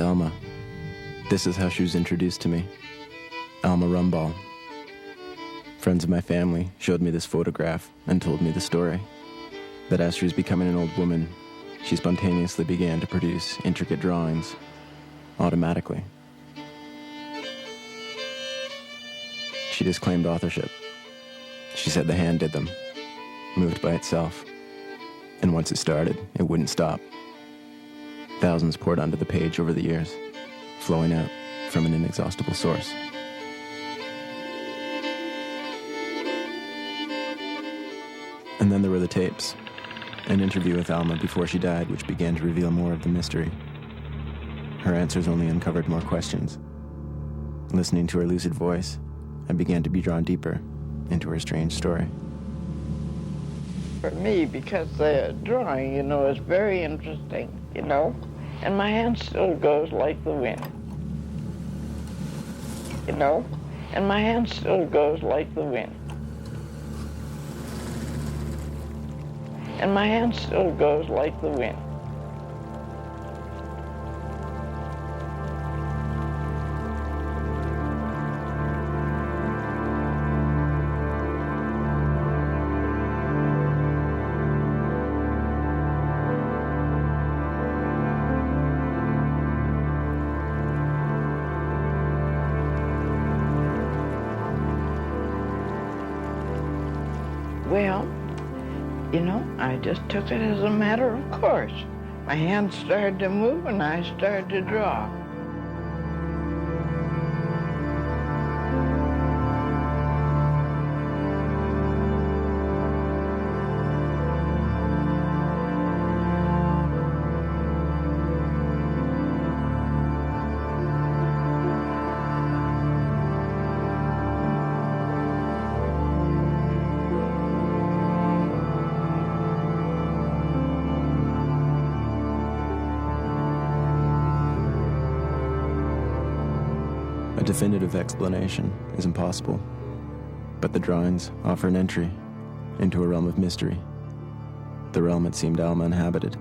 Alma. This is how she was introduced to me. Alma Rumball. Friends of my family showed me this photograph and told me the story. That as she was becoming an old woman, she spontaneously began to produce intricate drawings, automatically. She disclaimed authorship. She said the hand did them, moved by itself. And once it started, it wouldn't stop. Thousands poured onto the page over the years, flowing out from an inexhaustible source. And then there were the tapes. An interview with Alma before she died, which began to reveal more of the mystery. Her answers only uncovered more questions. Listening to her lucid voice, I began to be drawn deeper into her strange story. For me, because the drawing, is very interesting, and my hand still goes like the wind, and my hand still goes like the wind. And my hand still goes like the wind. Well, I just took it as a matter of course. My hand started to move and I started to draw. A definitive explanation is impossible, but the drawings offer an entry into a realm of mystery, the realm it seemed Alma inhabited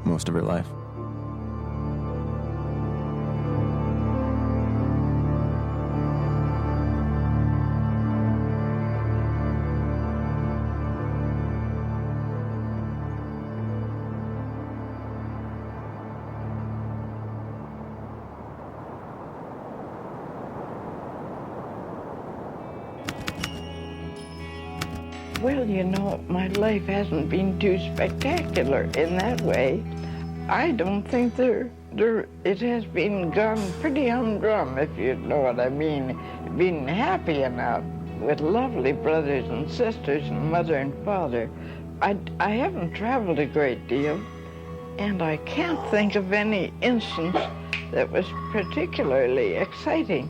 most of her life. Well, my life hasn't been too spectacular in that way. I don't think it has been gone pretty humdrum, if you know what I mean. Been happy enough with lovely brothers and sisters and mother and father. I haven't traveled a great deal, and I can't think of any instance that was particularly exciting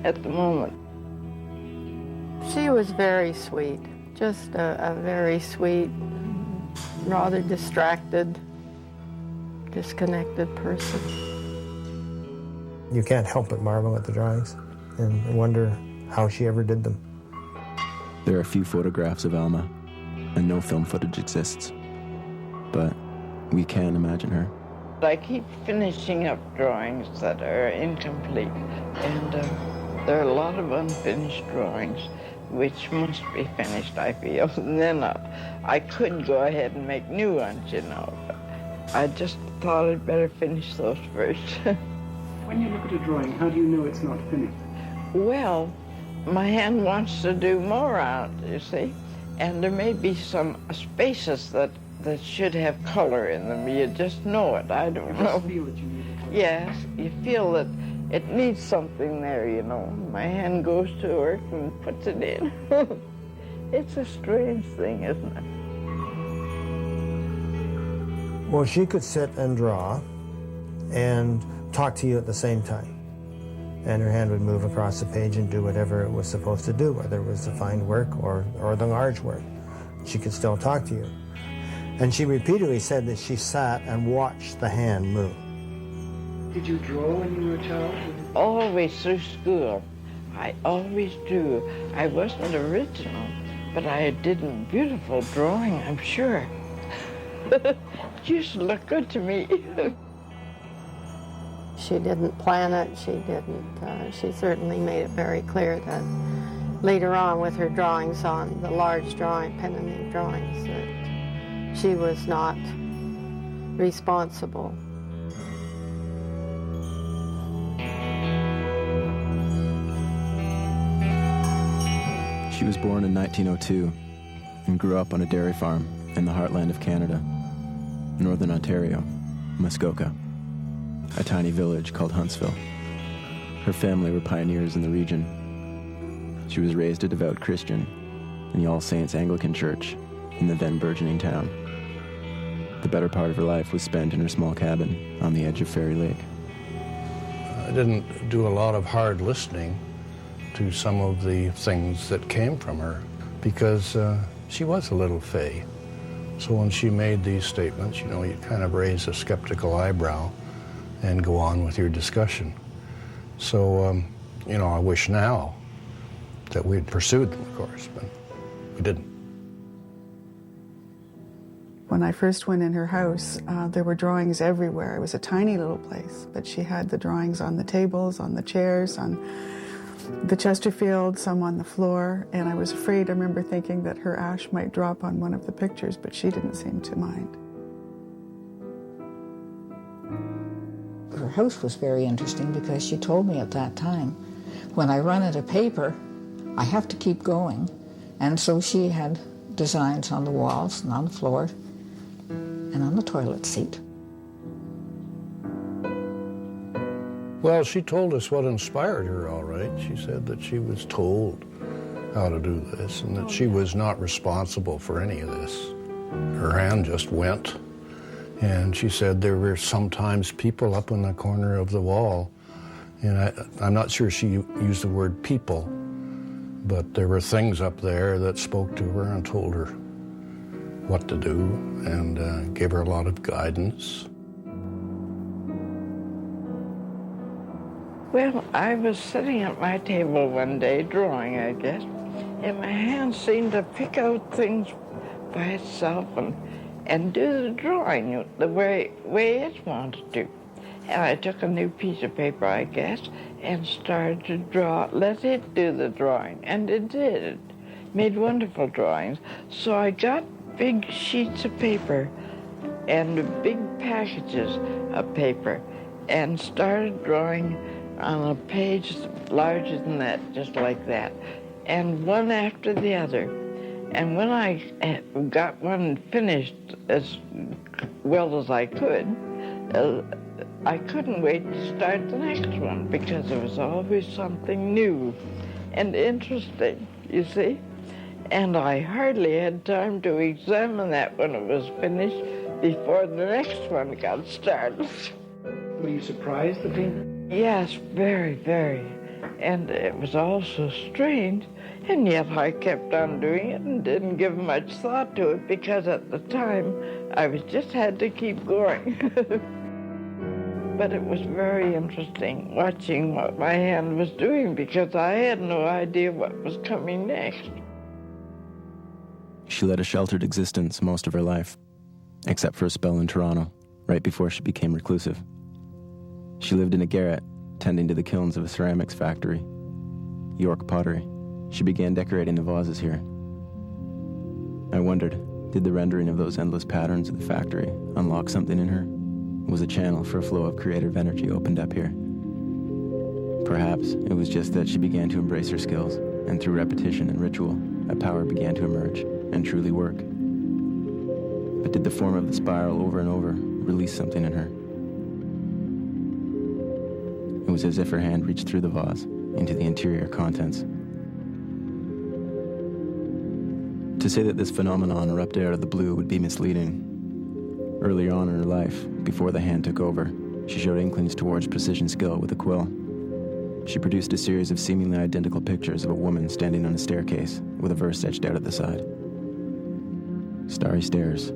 at the moment. She was very sweet. Just a very sweet, rather distracted, disconnected person. You can't help but marvel at the drawings and wonder how she ever did them. There are few photographs of Alma, and no film footage exists. But we can imagine her. I keep finishing up drawings that are incomplete, and there are a lot of unfinished drawings which must be finished, I feel. And then I could go ahead and make new ones, but I just thought I'd better finish those first. When you look at a drawing, how do you know it's not finished? Well, my hand wants to do more on it, you see, and there may be some spaces that should have color in them. You just know it. I don't know. You feel that you need it. Yes, you feel that it needs something there, My hand goes to work and puts it in. It's a strange thing, isn't it? Well, she could sit and draw and talk to you at the same time. And her hand would move across the page and do whatever it was supposed to do, whether it was the fine work or the large work. She could still talk to you. And she repeatedly said that she sat and watched the hand move. Did you draw when you were a child? Always through school. I always do. I wasn't original, but I did a beautiful drawing, I'm sure. It used to look good to me. She didn't plan it. She certainly made it very clear that later on with her drawings on the large drawing, pen and ink drawings, that she was not responsible. She was born in 1902 and grew up on a dairy farm in the heartland of Canada, northern Ontario, Muskoka, a tiny village called Huntsville. Her family were pioneers in the region. She was raised a devout Christian in the All Saints Anglican Church in the then burgeoning town. The better part of her life was spent in her small cabin on the edge of Fairy Lake. I didn't do a lot of hard listening to some of the things that came from her because she was a little fey. So when she made these statements, you know, you kind of raise a skeptical eyebrow and go on with your discussion. So, you know, I wish now that we'd pursued them, of course, but we didn't. When I first went in her house, there were drawings everywhere. It was a tiny little place, but she had the drawings on the tables, on the chairs, on the Chesterfield, some on the floor, and I was afraid. I remember thinking that her ash might drop on one of the pictures, but she didn't seem to mind. Her house was very interesting because she told me at that time, when I run out of paper, I have to keep going. And so she had designs on the walls and on the floor and on the toilet seat. Well, she told us what inspired her, all right. She said that she was told how to do this and that she was not responsible for any of this. Her hand just went, and she said there were sometimes people up in the corner of the wall, and I'm not sure she used the word people, but there were things up there that spoke to her and told her what to do and gave her a lot of guidance. Well, I was sitting at my table one day, drawing, I guess, and my hand seemed to pick out things by itself and do the drawing the way it wanted to. And I took a new piece of paper, I guess, and started to draw, let it do the drawing, and it did. It made wonderful drawings. So I got big sheets of paper and big packages of paper and started drawing on a page larger than that, just like that, and one after the other. And when I got one finished as well as I could, I couldn't wait to start the next one because there was always something new and interesting, you see? And I hardly had time to examine that when it was finished before the next one got started. Were you surprised at it? Yes, very, very. And it was all so strange, and yet I kept on doing it and didn't give much thought to it because at the time I just had to keep going. But it was very interesting watching what my hand was doing because I had no idea what was coming next. She led a sheltered existence most of her life, except for a spell in Toronto, right before she became reclusive. She lived in a garret, tending to the kilns of a ceramics factory, York pottery. She began decorating the vases here. I wondered, did the rendering of those endless patterns of the factory unlock something in her? Was a channel for a flow of creative energy opened up here? Perhaps it was just that she began to embrace her skills, and through repetition and ritual, a power began to emerge and truly work. But did the form of the spiral over and over release something in her? It was as if her hand reached through the vase into the interior contents. To say that this phenomenon erupted out of the blue would be misleading. Earlier on in her life, before the hand took over, she showed inklings towards precision skill with a quill. She produced a series of seemingly identical pictures of a woman standing on a staircase with a verse etched out at the side. Starry stairs,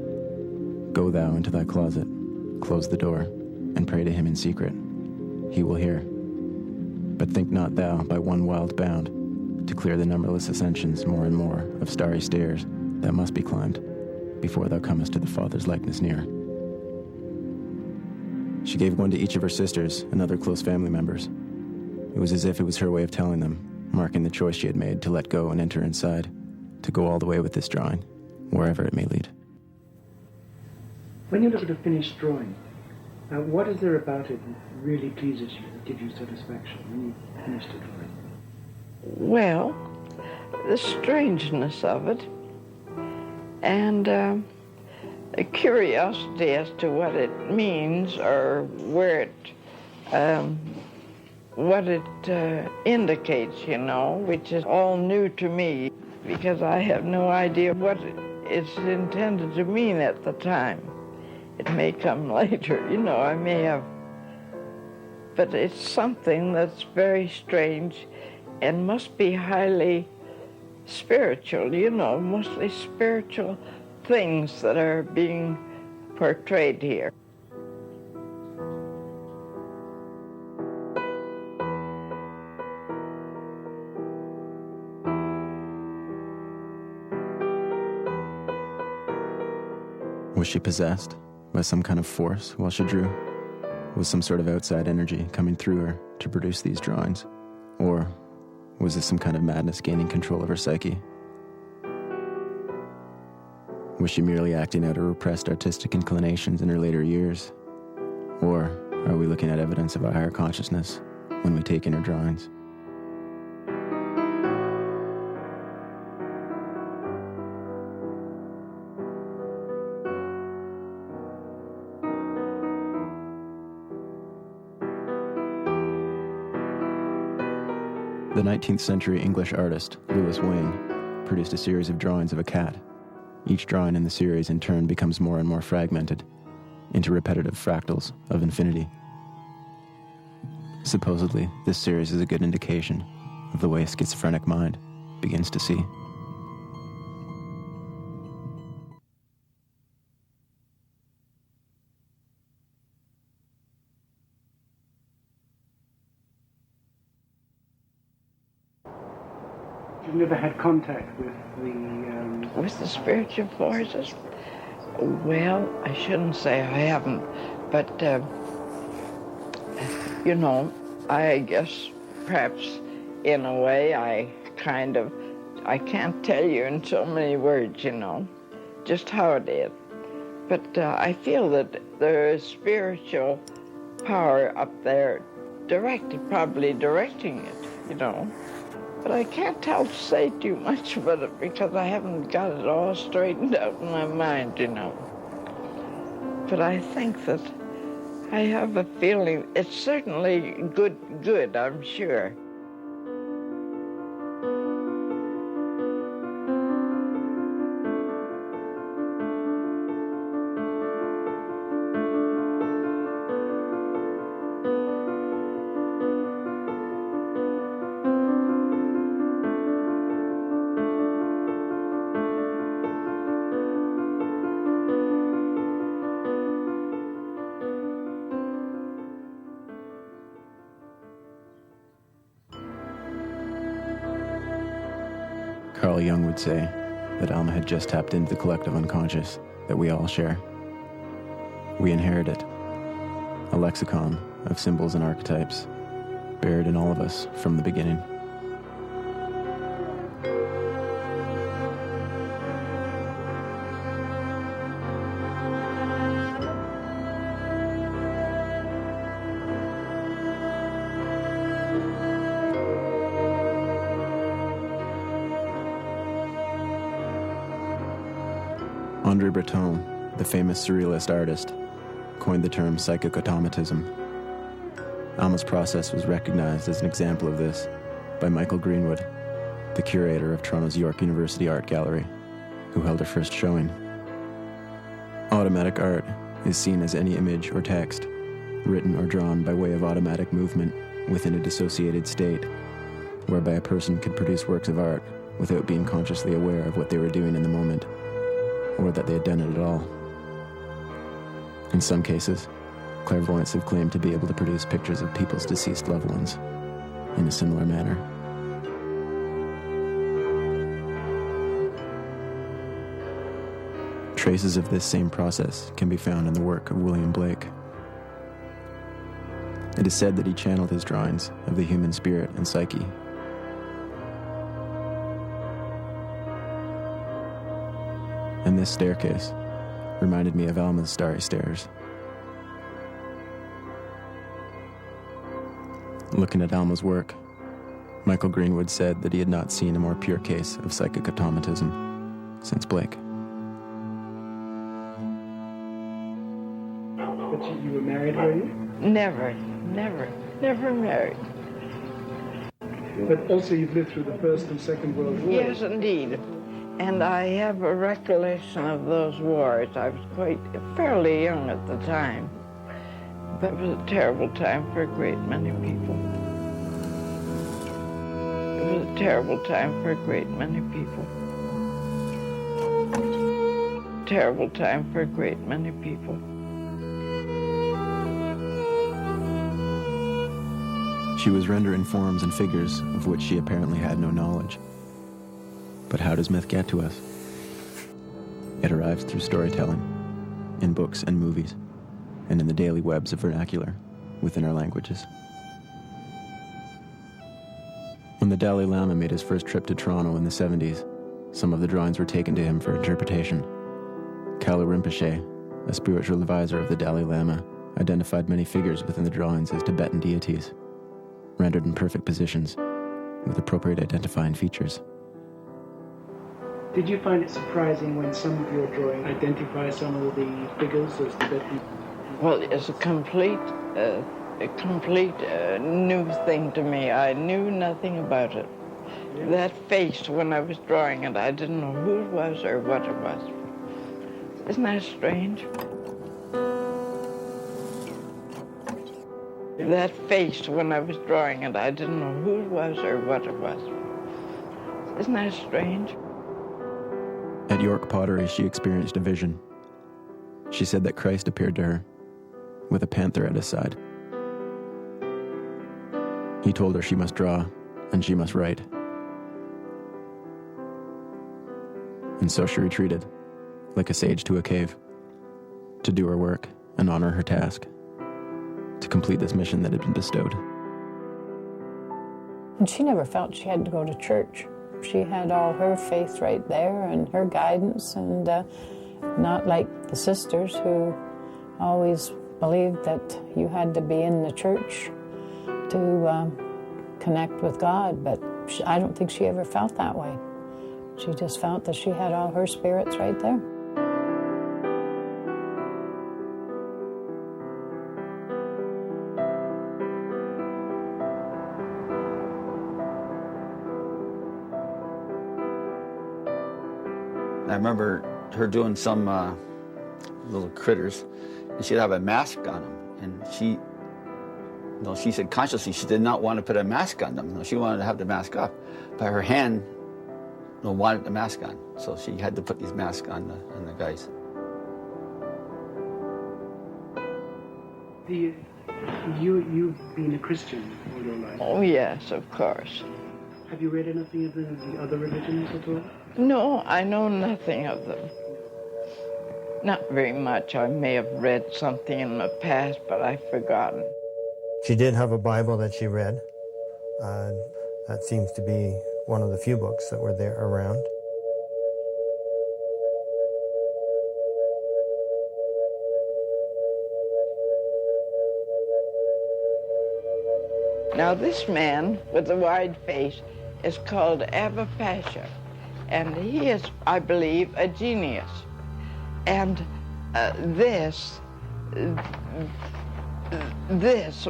go thou into thy closet, close the door, and pray to him in secret. He will hear. But think not thou by one wild bound to clear the numberless ascensions more and more of starry stairs that must be climbed before thou comest to the Father's likeness near. She gave one to each of her sisters and other close family members. It was as if it was her way of telling them, marking the choice she had made to let go and enter inside, to go all the way with this drawing, wherever it may lead. When you look at a finished drawing, what is there about it that really pleases you, that gives you satisfaction when you finish the drawing? Well, the strangeness of it, and a curiosity as to what it means or where it, what it indicates, you know, which is all new to me because I have no idea what it's intended to mean at the time. It may come later, you know, I may have, but it's something that's very strange and must be highly spiritual, you know, mostly spiritual things that are being portrayed here. Was she possessed by some kind of force while she drew? Was some sort of outside energy coming through her to produce these drawings? Or was this some kind of madness gaining control of her psyche? Was she merely acting out her repressed artistic inclinations in her later years? Or are we looking at evidence of a higher consciousness when we take in her drawings? The 19th century English artist, Louis Wain, produced a series of drawings of a cat. Each drawing in the series in turn becomes more and more fragmented into repetitive fractals of infinity. Supposedly, this series is a good indication of the way a schizophrenic mind begins to see. You've never had contact with the spiritual forces? Well, I shouldn't say I haven't, but you know, I guess perhaps in a way I can't tell you in so many words, you know, just how it is. But I feel that there is spiritual power up there probably directing it, you know. But I can't say too much about it because I haven't got it all straightened out in my mind, you know. But I think that I have a feeling it's certainly good, I'm sure. Carl Jung would say that Alma had just tapped into the collective unconscious that we all share. We inherit it, a lexicon of symbols and archetypes buried in all of us from the beginning. Berto, the famous surrealist artist, coined the term psychic automatism. Alma's process was recognized as an example of this by Michael Greenwood, the curator of Toronto's York University Art Gallery, who held her first showing. Automatic art is seen as any image or text, written or drawn by way of automatic movement within a dissociated state, whereby a person could produce works of art without being consciously aware of what they were doing in the moment, or that they had done it at all. In some cases, clairvoyants have claimed to be able to produce pictures of people's deceased loved ones in a similar manner. Traces of this same process can be found in the work of William Blake. It is said that he channeled his drawings of the human spirit and psyche. And this staircase reminded me of Alma's starry stairs. Looking at Alma's work, Michael Greenwood said that he had not seen a more pure case of psychic automatism since Blake. But you were married, were you? Never married. But also you've lived through the First and Second World War. Yes, indeed. And I have a recollection of those wars. I was fairly young at the time. That was a terrible time for a great many people. It was a terrible time for a great many people. Terrible time for a great many people. She was rendering forms and figures of which she apparently had no knowledge. But how does myth get to us? It arrives through storytelling, in books and movies, and in the daily webs of vernacular within our languages. When the Dalai Lama made his first trip to Toronto in the 70s, some of the drawings were taken to him for interpretation. Kalu Rinpoche, a spiritual advisor of the Dalai Lama, identified many figures within the drawings as Tibetan deities, rendered in perfect positions with appropriate identifying features. Did you find it surprising when some of your drawing identify some of the figures as Tibetan? Well, it's a complete new thing to me. I knew nothing about it. Yeah. That face when I was drawing it, I didn't know who it was or what it was. Isn't that strange? That face when I was drawing it, I didn't know who it was or what it was. Isn't that strange? At York Pottery, she experienced a vision. She said that Christ appeared to her with a panther at his side. He told her she must draw and she must write. And so she retreated, like a sage to a cave, to do her work and honor her task, to complete this mission that had been bestowed. And she never felt she had to go to church. She had all her faith right there and her guidance, and not like the sisters who always believed that you had to be in the church to connect with God. But I don't think she ever felt that way. She just felt that she had all her spirits right there. I remember her doing some little critters, and she'd have a mask on them. And she said consciously she did not want to put a mask on them. She wanted to have the mask off, but her hand wanted the mask on, so she had to put these masks on the guys. You've been a Christian all your life? Oh, yes, of course. Have you read anything of the other religions at all? No, I know nothing of them. Not very much. I may have read something in the past, but I've forgotten. She did have a Bible that she read. That seems to be one of the few books that were there around. Now, this man with the wide face is called Abba Pasha, and he is, I believe, a genius. And this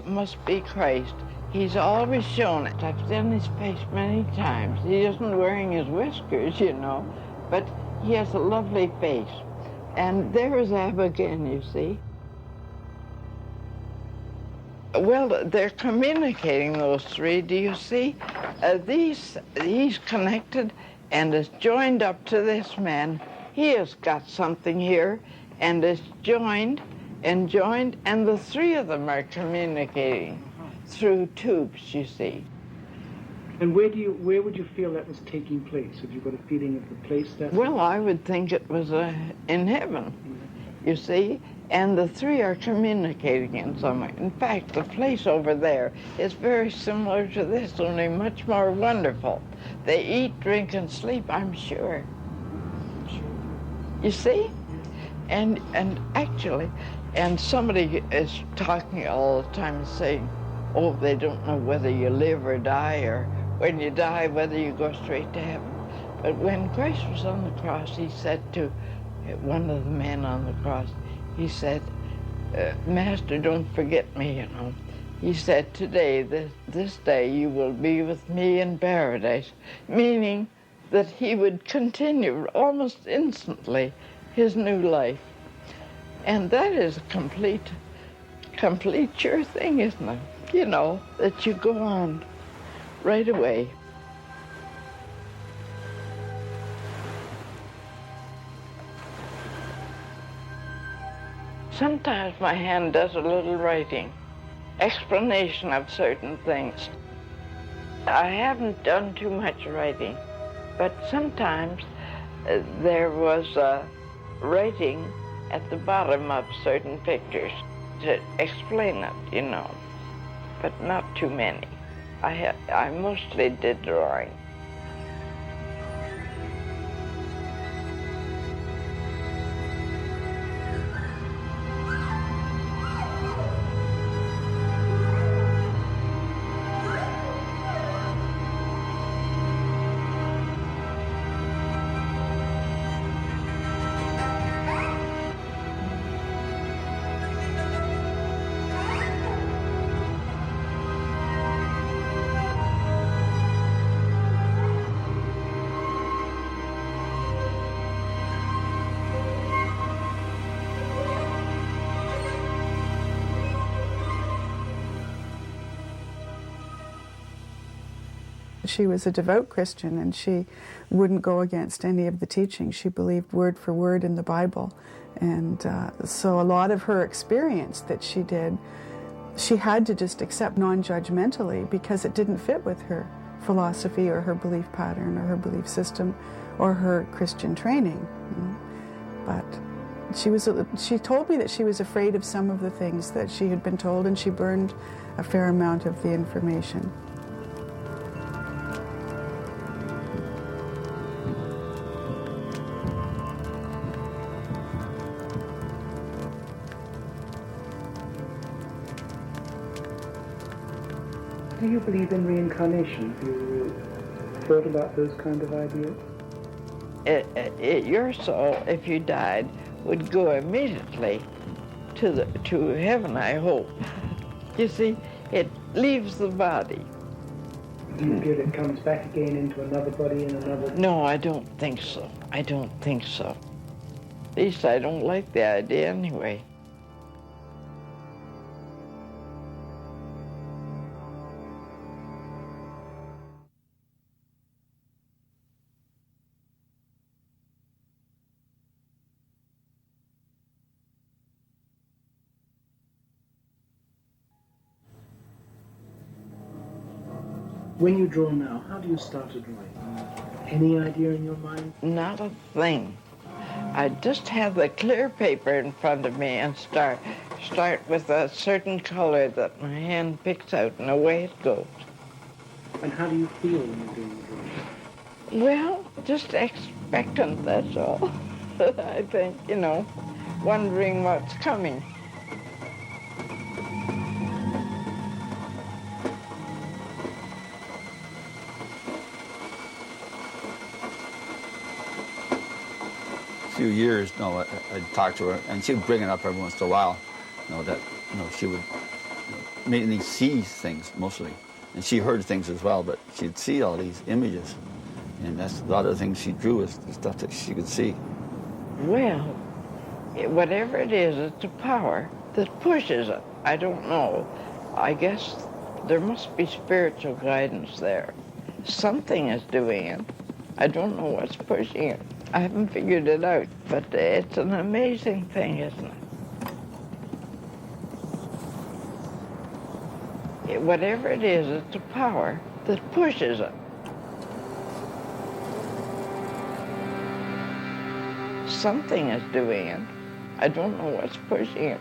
must be Christ. He's always shown it. I've seen his face many times. He isn't wearing his whiskers, you know, but he has a lovely face. And there is Abba again, you see. Well, they're communicating, those three, do you see? He's connected and is joined up to this man. He has got something here and is joined, and the three of them are communicating through tubes, you see. And where would you feel that was taking place? Have you got a feeling of the place that? Well, I would think it was in heaven, you see, And the three are communicating in some way. In fact, the place over there is very similar to this, only much more wonderful. They eat, drink, and sleep, I'm sure. You see? And actually, and somebody is talking all the time saying, oh, they don't know whether you live or die, or when you die, whether you go straight to heaven. But when Christ was on the cross, he said to one of the men on the cross, he said, Master, don't forget me, you know. He said, today, this day, you will be with me in paradise, meaning that he would continue almost instantly his new life. And that is a complete sure thing, isn't it? You know, that you go on right away. Sometimes my hand does a little writing, explanation of certain things. I haven't done too much writing, but sometimes there was writing at the bottom of certain pictures to explain it, you know, but not too many. I mostly did drawing. She was a devout Christian, and she wouldn't go against any of the teachings. She believed word for word in the Bible. And so a lot of her experience that she did, she had to just accept non-judgmentally because it didn't fit with her philosophy or her belief pattern or her belief system or her Christian training. You know? But she told me that she was afraid of some of the things that she had been told, and she burned a fair amount of the information. Do you believe in reincarnation? Have you thought about those kind of ideas? Your soul, if you died, would go immediately to heaven, I hope. You see, it leaves the body. Do you feel it comes back again into another body in another? No, I don't think so. I don't think so. At least I don't like the idea anyway. When you draw now, how do you start a drawing? Any idea in your mind? Not a thing. I just have the clear paper in front of me and start with a certain color that my hand picks out, and away it goes. And how do you feel when you're doing the drawing? Well, just expectant, that's all. I think, you know, wondering what's coming. Few years, I'd talk to her, and she would bring it up every once in a while, that, she would mainly see things mostly, and she heard things as well, but she'd see all these images, and that's a lot of the things she drew was the stuff that she could see. Well, whatever it is, it's a power that pushes it. I don't know. I guess there must be spiritual guidance there. Something is doing it. I don't know what's pushing it. I haven't figured it out, but it's an amazing thing, isn't it? Whatever it is, it's a power that pushes it. Something is doing it. I don't know what's pushing it.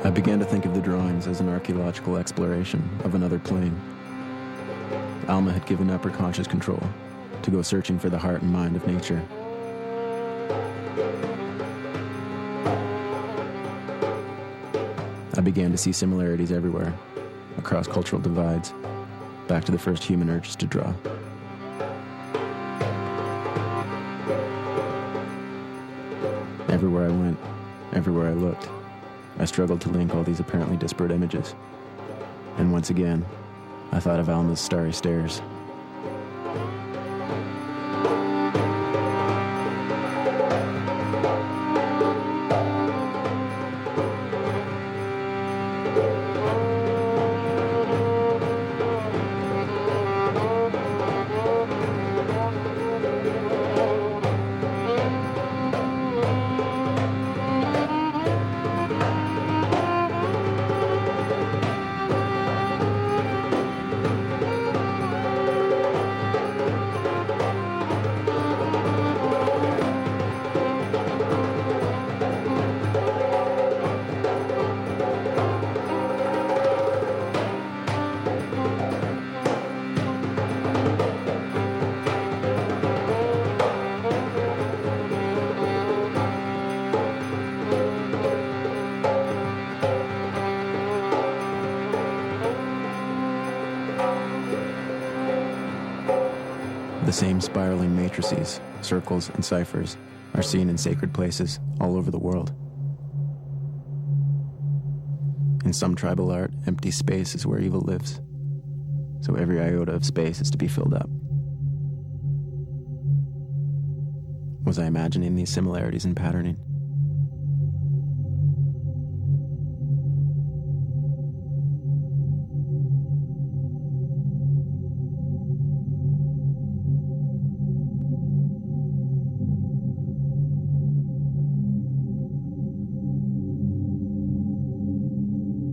I began to think of the drawings as an archaeological exploration of another plane. Alma had given up her conscious control to go searching for the heart and mind of nature. I began to see similarities everywhere, across cultural divides, back to the first human urges to draw. Everywhere I went, everywhere I looked, I struggled to link all these apparently disparate images. And once again, I thought of Alma's starry stairs. The same spiraling matrices, circles, and ciphers are seen in sacred places all over the world. In some tribal art, empty space is where evil lives, so every iota of space is to be filled up. Was I imagining these similarities in patterning?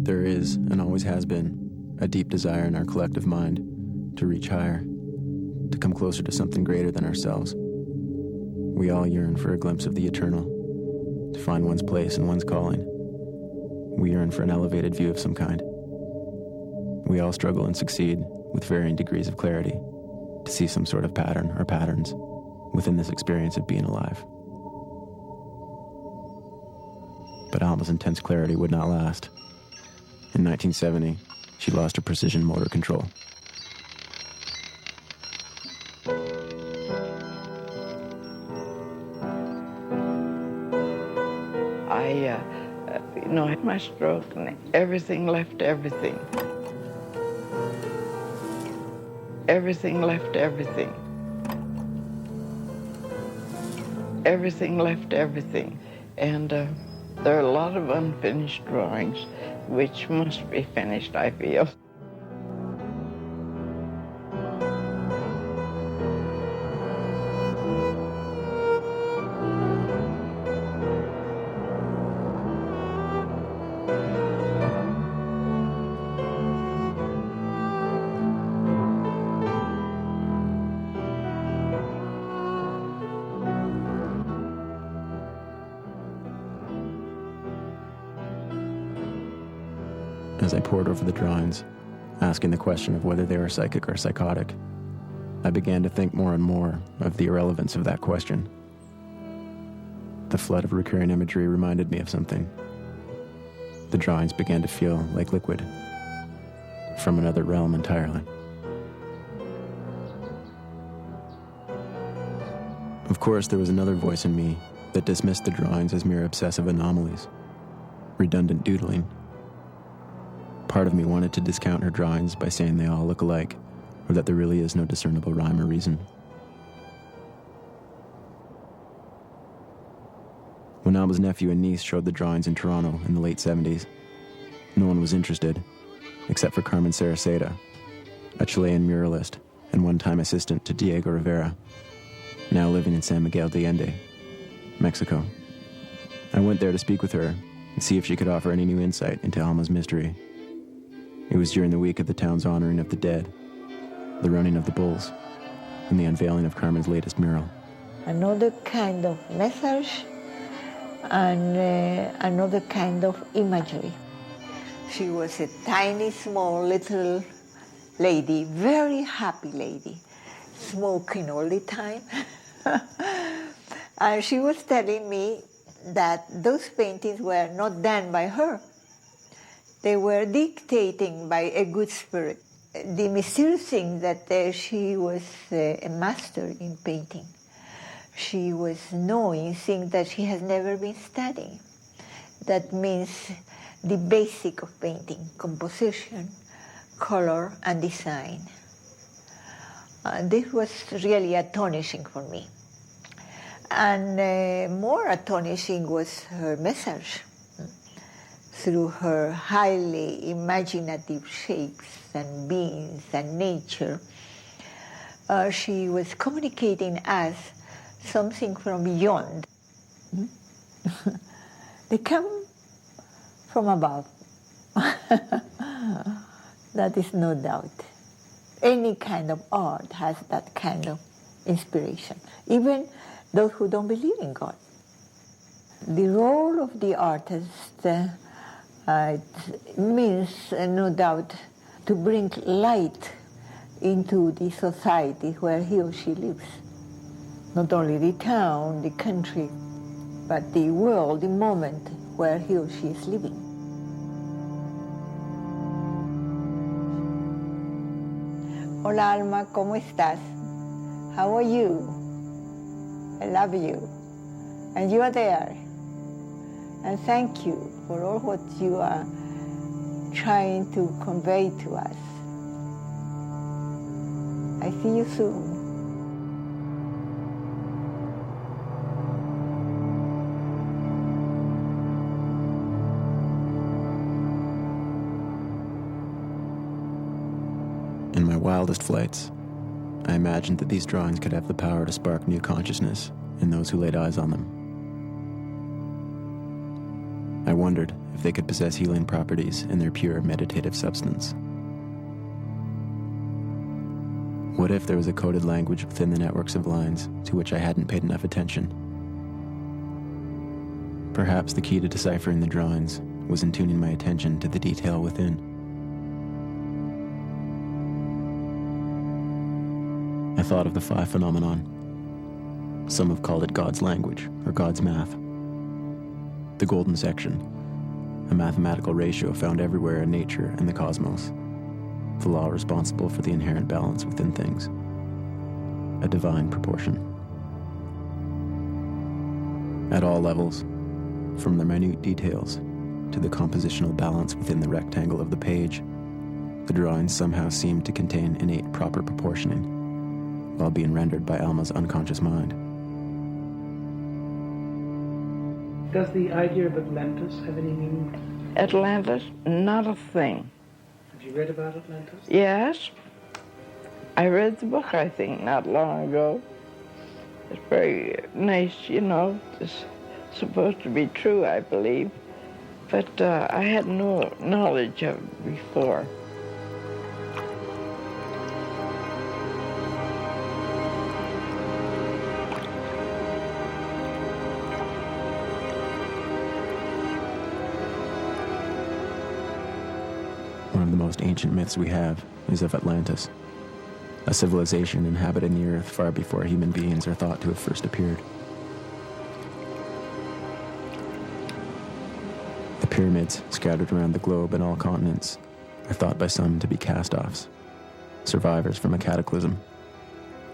There is, and always has been, a deep desire in our collective mind to reach higher, to come closer to something greater than ourselves. We all yearn for a glimpse of the eternal, to find one's place and one's calling. We yearn for an elevated view of some kind. We all struggle and succeed with varying degrees of clarity to see some sort of pattern or patterns within this experience of being alive. But Alma's intense clarity would not last. In 1970, she lost her precision motor control. I had my stroke and everything left everything. Everything left everything. Everything left everything. And there are a lot of unfinished drawings which must be finished, I feel. As I pored over the drawings, asking the question of whether they were psychic or psychotic, I began to think more and more of the irrelevance of that question. The flood of recurring imagery reminded me of something. The drawings began to feel like liquid, from another realm entirely. Of course, there was another voice in me that dismissed the drawings as mere obsessive anomalies, redundant doodling. Part of me wanted to discount her drawings by saying they all look alike, or that there really is no discernible rhyme or reason. When Alma's nephew and niece showed the drawings in Toronto in the late 70s, no one was interested, except for Carmen Saraceda, a Chilean muralist and one-time assistant to Diego Rivera, now living in San Miguel de Allende, Mexico. I went there to speak with her and see if she could offer any new insight into Alma's mystery. It was during the week of the town's honoring of the dead, the running of the bulls, and the unveiling of Carmen's latest mural. Another kind of message and another kind of imagery. She was a tiny, small, little lady, very happy lady, smoking all the time. And she was telling me that those paintings were not done by her. They were dictated by a good spirit. The mysterious thing that she was a master in painting. She was knowing things that she has never been studying. That means the basic of painting, composition, color, and design. This was really astonishing for me. And more astonishing was her message. Through her highly imaginative shapes and beings and nature, she was communicating us something from beyond. They come from above. That is no doubt. Any kind of art has that kind of inspiration, even those who don't believe in God. The role of the artist it means, no doubt, to bring light into the society where he or she lives. Not only the town, the country, but the world, the moment where he or she is living. Hola Alma, ¿cómo estás? How are you? I love you. And you are there. And thank you for all what you are trying to convey to us. I see you soon. In my wildest flights, I imagined that these drawings could have the power to spark new consciousness in those who laid eyes on them. I wondered if they could possess healing properties in their pure meditative substance. What if there was a coded language within the networks of lines to which I hadn't paid enough attention? Perhaps the key to deciphering the drawings was in tuning my attention to the detail within. I thought of the phi phenomenon. Some have called it God's language or God's math. The golden section, a mathematical ratio found everywhere in nature and the cosmos, the law responsible for the inherent balance within things, a divine proportion. At all levels, from the minute details to the compositional balance within the rectangle of the page, the drawings somehow seemed to contain innate proper proportioning, while being rendered by Alma's unconscious mind. Does the idea of Atlantis have any meaning? Atlantis, not a thing. Have you read about Atlantis? Yes. I read the book, I think, not long ago. It's very nice, you know. It's supposed to be true, I believe. But I had no knowledge of it before. One of the most ancient myths we have is of Atlantis, a civilization inhabiting the earth far before human beings are thought to have first appeared. The pyramids scattered around the globe and all continents are thought by some to be cast-offs, survivors from a cataclysm,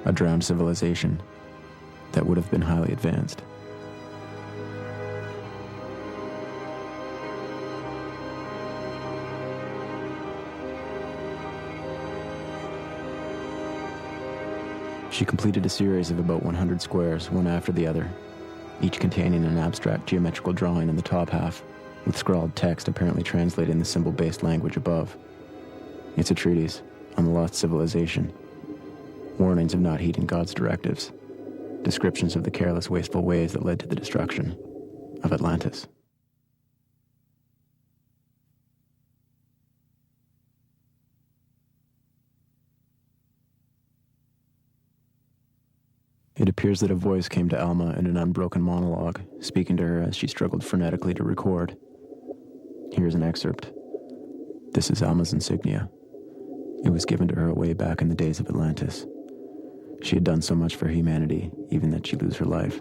a drowned civilization that would have been highly advanced. She completed a series of about 100 squares, one after the other, each containing an abstract geometrical drawing in the top half, with scrawled text apparently translating the symbol-based language above. It's a treatise on the lost civilization, warnings of not heeding God's directives, descriptions of the careless, wasteful ways that led to the destruction of Atlantis. It appears that a voice came to Alma in an unbroken monologue, speaking to her as she struggled frenetically to record. Here's an excerpt. This is Alma's insignia. It was given to her way back in the days of Atlantis. She had done so much for humanity, even that she'd lose her life.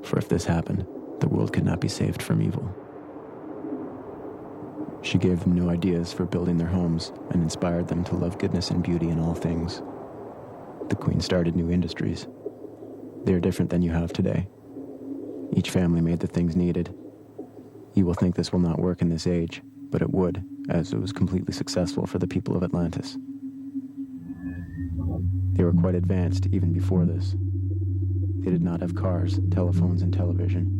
For if this happened, the world could not be saved from evil. She gave them new ideas for building their homes and inspired them to love goodness and beauty in all things. The Queen started new industries. They are different than you have today. Each family made the things needed. You will think this will not work in this age, but it would, as it was completely successful for the people of Atlantis. They were quite advanced even before this. They did not have cars, telephones, and television,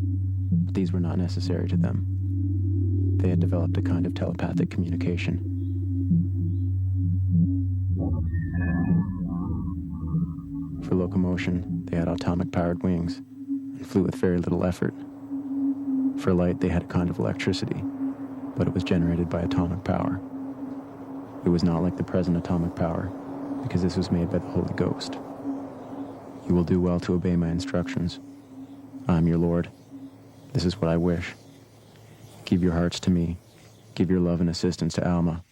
but these were not necessary to them. They had developed a kind of telepathic communication. For locomotion, they had atomic-powered wings and flew with very little effort. For light, they had a kind of electricity, but it was generated by atomic power. It was not like the present atomic power, because this was made by the Holy Ghost. You will do well to obey my instructions. I am your Lord. This is what I wish. Give your hearts to me. Give your love and assistance to Alma,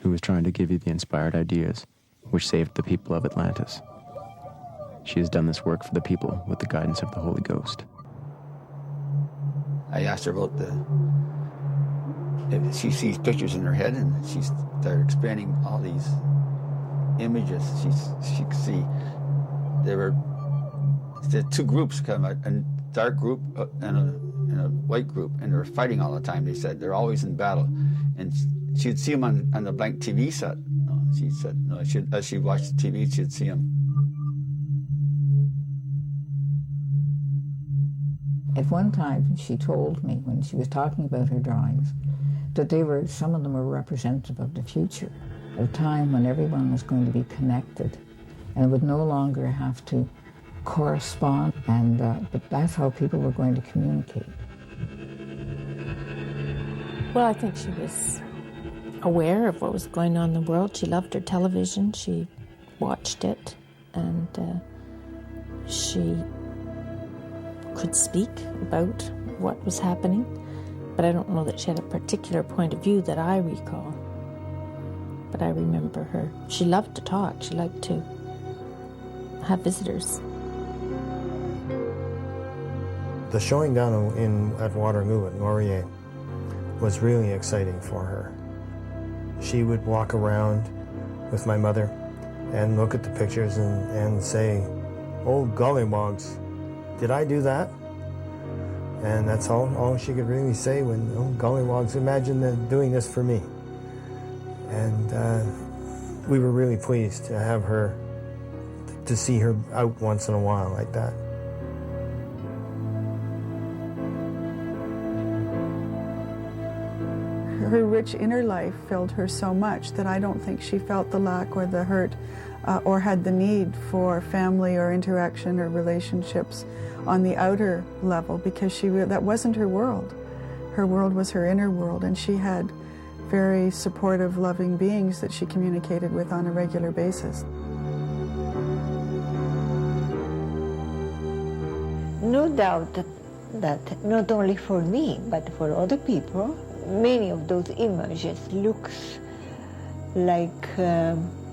who is trying to give you the inspired ideas which saved the people of Atlantis. She has done this work for the people with the guidance of the Holy Ghost. I asked her about if she sees pictures in her head, and she started explaining all these images. She could see there were two groups, kind of a dark group and a white group, and they were fighting all the time. They said they're always in battle, and she'd see them on the blank TV set. She said, no, as she watched the TV, she'd see them. At one time, she told me, when she was talking about her drawings, that some of them were representative of the future, a time when everyone was going to be connected and would no longer have to correspond, but that's how people were going to communicate. Well, I think she was aware of what was going on in the world. She loved her television. She watched it, and she could speak about what was happening, but I don't know that she had a particular point of view that I recall. But I remember her. She loved to talk. She liked to have visitors. The showing down at Waterloo at Laurier was really exciting for her. She would walk around with my mother and look at the pictures and say, "Oh, gollywogs, did I do that?" And that's all she could really say when, "Oh, gollywogs, imagine doing this for me." And we were really pleased to have her, to see her out once in a while like that. Her rich inner life filled her so much that I don't think she felt the lack or the hurt or had the need for family or interaction or relationships on the outer level, because that wasn't her world. Her world was her inner world, and she had very supportive, loving beings that she communicated with on a regular basis. No doubt that not only for me, but for other people, many of those images looks like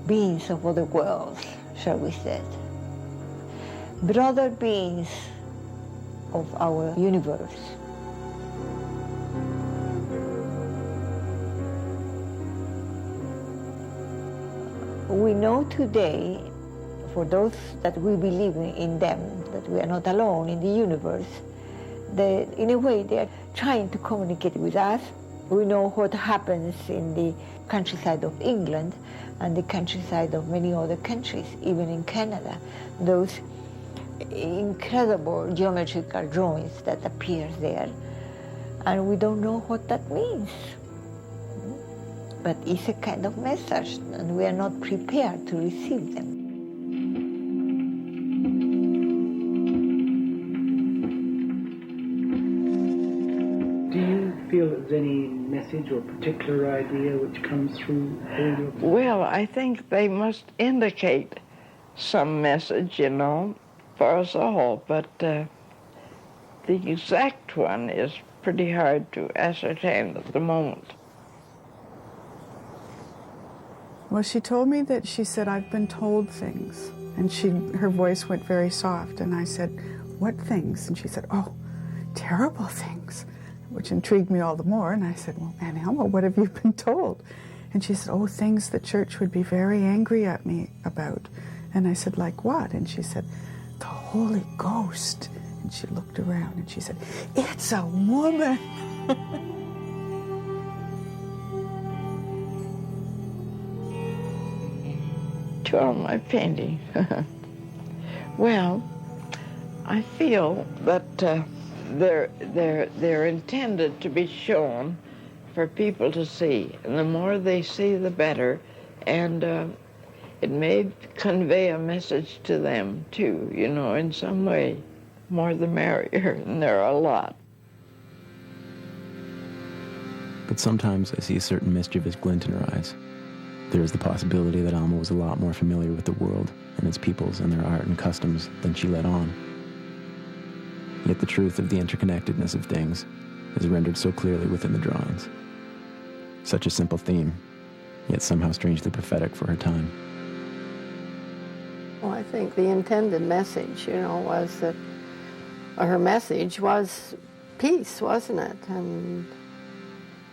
beings of other worlds, shall we say. Brother beings of our universe. We know today, for those that we believe in them, that we are not alone in the universe, that in a way they are trying to communicate with us. We know what happens in the countryside of England and the countryside of many other countries, even in Canada. Those incredible geometrical drawings that appear there, and we don't know what that means. But it's a kind of message, and we are not prepared to receive them. Do you feel there's any message or particular idea which comes through all your... Well, I think they must indicate some message, for us all, but the exact one is pretty hard to ascertain at the moment. Well, she told me that she said, I've been told things. And her voice went very soft. And I said, what things? And she said, oh, terrible things, which intrigued me all the more. And I said, well, Aunt Alma, what have you been told? And she said, oh, things the church would be very angry at me about. And I said, like what? And she said, the Holy Ghost. And she looked around and she said, it's a woman. To all my painting. Well, I feel that they're intended to be shown for people to see, and the more they see, the better. And it may convey a message to them too, you know, in some way. More the merrier, and there are a lot. But sometimes I see a certain mischievous glint in her eyes. There is the possibility that Alma was a lot more familiar with the world and its peoples and their art and customs than she let on. Yet the truth of the interconnectedness of things is rendered so clearly within the drawings. Such a simple theme, yet somehow strangely prophetic for her time. Well, I think the intended message, was that her message was peace, wasn't it? And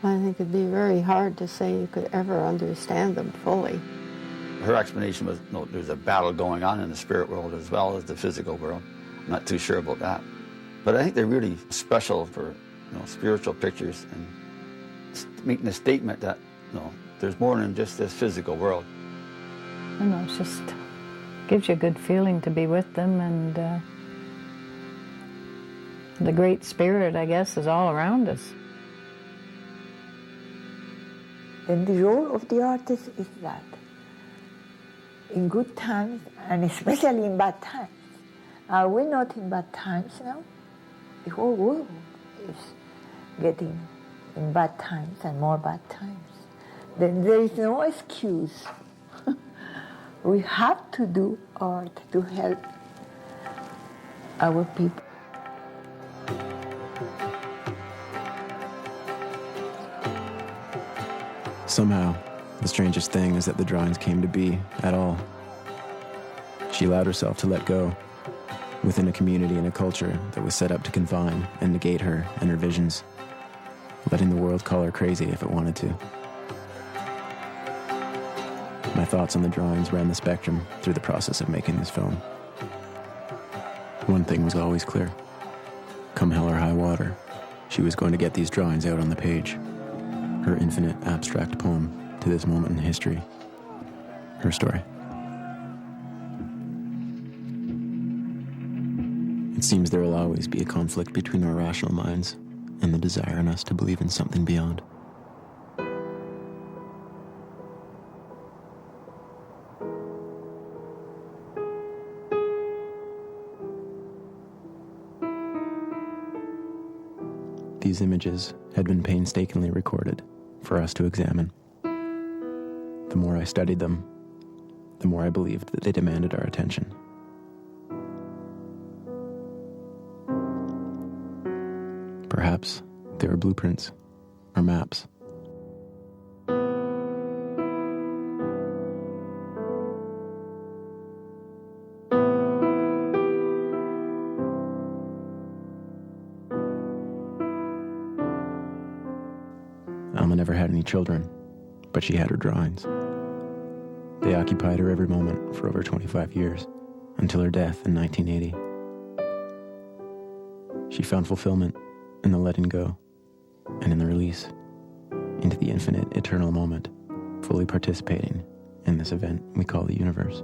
I think it'd be very hard to say you could ever understand them fully. Her explanation was, there's a battle going on in the spirit world as well as the physical world. I'm not too sure about that. But I think they're really special for, spiritual pictures and making a statement that, there's more than just this physical world. It just gives you a good feeling to be with them, and the Great Spirit, I guess, is all around us. And the role of the artist is that in good times, and especially in bad times. Are we not in bad times now? The whole world is getting in bad times and more bad times. Then there is no excuse. We have to do art to help our people. Somehow, the strangest thing is that the drawings came to be at all. She allowed herself to let go within a community and a culture that was set up to confine and negate her and her visions, letting the world call her crazy if it wanted to. My thoughts on the drawings ran the spectrum through the process of making this film. One thing was always clear. Come hell or high water, she was going to get these drawings out on the page. Her infinite abstract poem to this moment in history. Her story. It seems there will always be a conflict between our rational minds and the desire in us to believe in something beyond. These images had been painstakingly recorded for us to examine. The more I studied them, the more I believed that they demanded our attention. Perhaps they were blueprints or maps. Alma never had any children, but she had her drawings. They occupied her every moment for over 25 years, until her death in 1980. She found fulfillment in the letting go, and in the release, into the infinite, eternal moment, fully participating in this event we call the universe.